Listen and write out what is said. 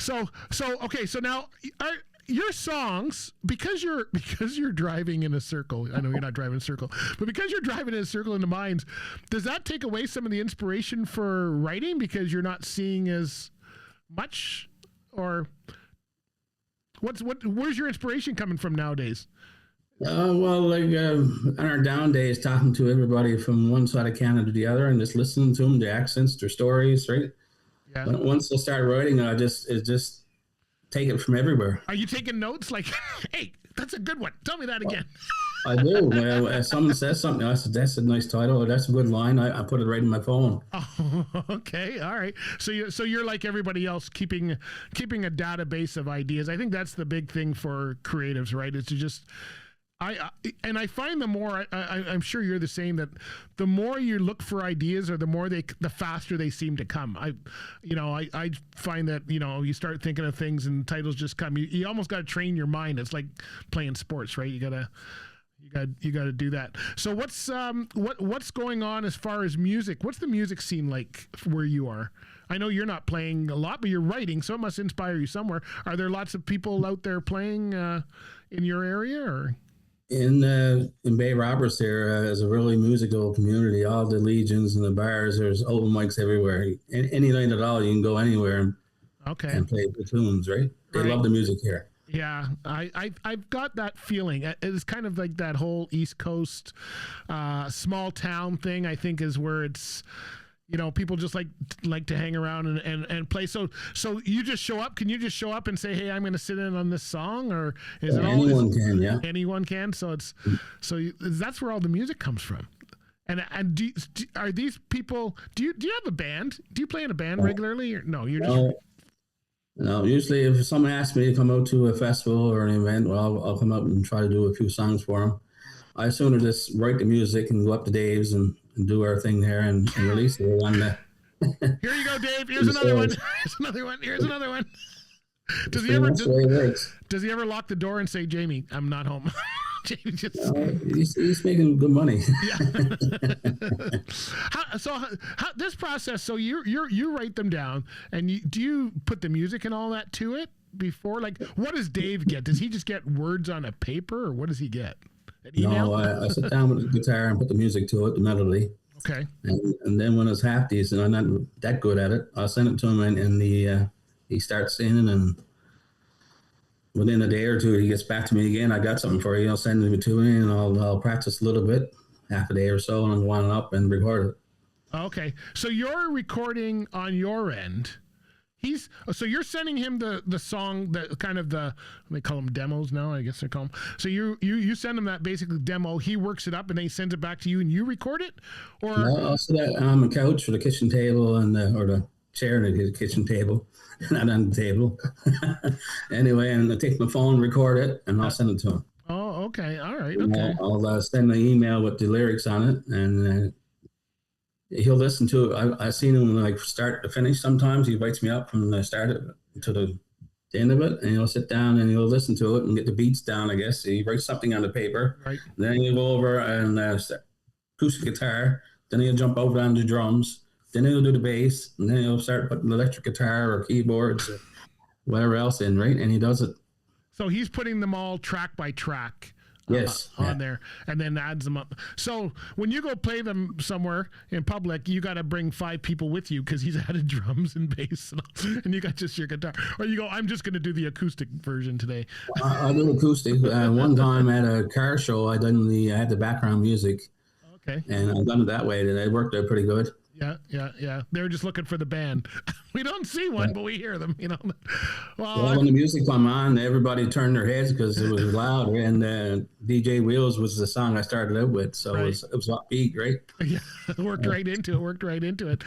Okay. So now, your songs, because you're driving in a circle. I know you're not driving in a circle, but because you're driving in a circle in the mines, does that take away some of the inspiration for writing because you're not seeing as much, or where's your inspiration coming from nowadays? Well, like on our down days, talking to everybody from one side of Canada to the other, and just listening to them, the accents, their stories, right? Yeah. But once I start writing, it just take it from everywhere. Are you taking notes? Like, hey, that's a good one. Tell me that again. I do. If someone says something, I said, that's a nice title, or that's a good line, I put it right in my phone. Oh, okay. All right. So you're like everybody else, keeping a database of ideas. I think that's the big thing for creatives, right? Is to just, I find the more, I'm sure you're the same, that the more you look for ideas, or the faster they seem to come. I find that, you start thinking of things and titles just come. You almost got to train your mind. It's like playing sports, right? You got to do that. So what's going on as far as music? What's the music scene like where you are? I know you're not playing a lot, but you're writing, so it must inspire you somewhere. Are there lots of people out there playing in your area, or? In Bay Roberts there is a really musical community. All the legions and the bars, there's open mics everywhere. Any night at all, you can go anywhere and play the tunes, right? They love the music here. Yeah, I've got that feeling. It's kind of like that whole East Coast small town thing, I think, is where it's, people just like to hang around and play. So you just show up. Can you just show up and say, hey, I'm going to sit in on this song? Or is it anyone can, yeah. Anyone can. So that's where all the music comes from. And are these people, do you have a band? Do you play in a band regularly? Or no, you're just... No, usually if someone asks me to come out to a festival or an event, well, I'll come out and try to do a few songs for them. I sooner just write the music and go up to Dave's and do our thing there and release it on the... Here you go, Dave. Here's another one. Here's another one. Here's another one. Does he ever lock the door and say, Jamie, I'm not home? Jamie just... he's making good money. Yeah. How this process? So you write them down, and do you put the music and all that to it before? Like, what does Dave get? Does he just get words on a paper, or what does he get? An email? No, I sit down with the guitar and put the music to it, the melody. Okay. And then when it's half decent, I'm not that good at it, I'll send it to him, and he starts singing, and within a day or two, he gets back to me again. I got something for you. I'll send it to me, and I'll practice a little bit, half a day or so, and I'll go on up and record it. Okay. So you're recording on your end. So you're sending him the song, the kind of they call them demos now, I guess they call them. So you send him that basically demo, he works it up, and then he sends it back to you, and you record it? Or no, I'll sit on the couch or the kitchen table or the chair in the kitchen table, not on the table. Anyway, and I take my phone, record it, and I'll send it to him. Oh, okay. All right. Okay. I'll send an email with the lyrics on it, and he'll listen to it. I've seen him like start to finish. Sometimes he wakes me up from the start to the end of it, and he'll sit down and he'll listen to it and get the beats down, I guess. He writes something on the paper. Right. Then he'll go over and acoustic guitar. Then he'll jump over on the drums. Then he'll do the bass. And then he'll start putting electric guitar or keyboards or whatever else in, right? And he does it. So he's putting them all track by track. Yes, on there, and then adds them up. So when you go play them somewhere in public, you got to bring 5 people with you because he's added drums and bass, and you got just your guitar. Or you go, I'm just going to do the acoustic version today. I do acoustic. One time at a car show, I had the background music. Okay. And I've done it that way, and it worked out pretty good. Yeah. They were just looking for the band. We don't see one, but we hear them, Well, when the music came on, everybody turned their heads because it was loud, and DJ Wheels was the song I started out with, so right. it was upbeat, right? Yeah, it worked right into it.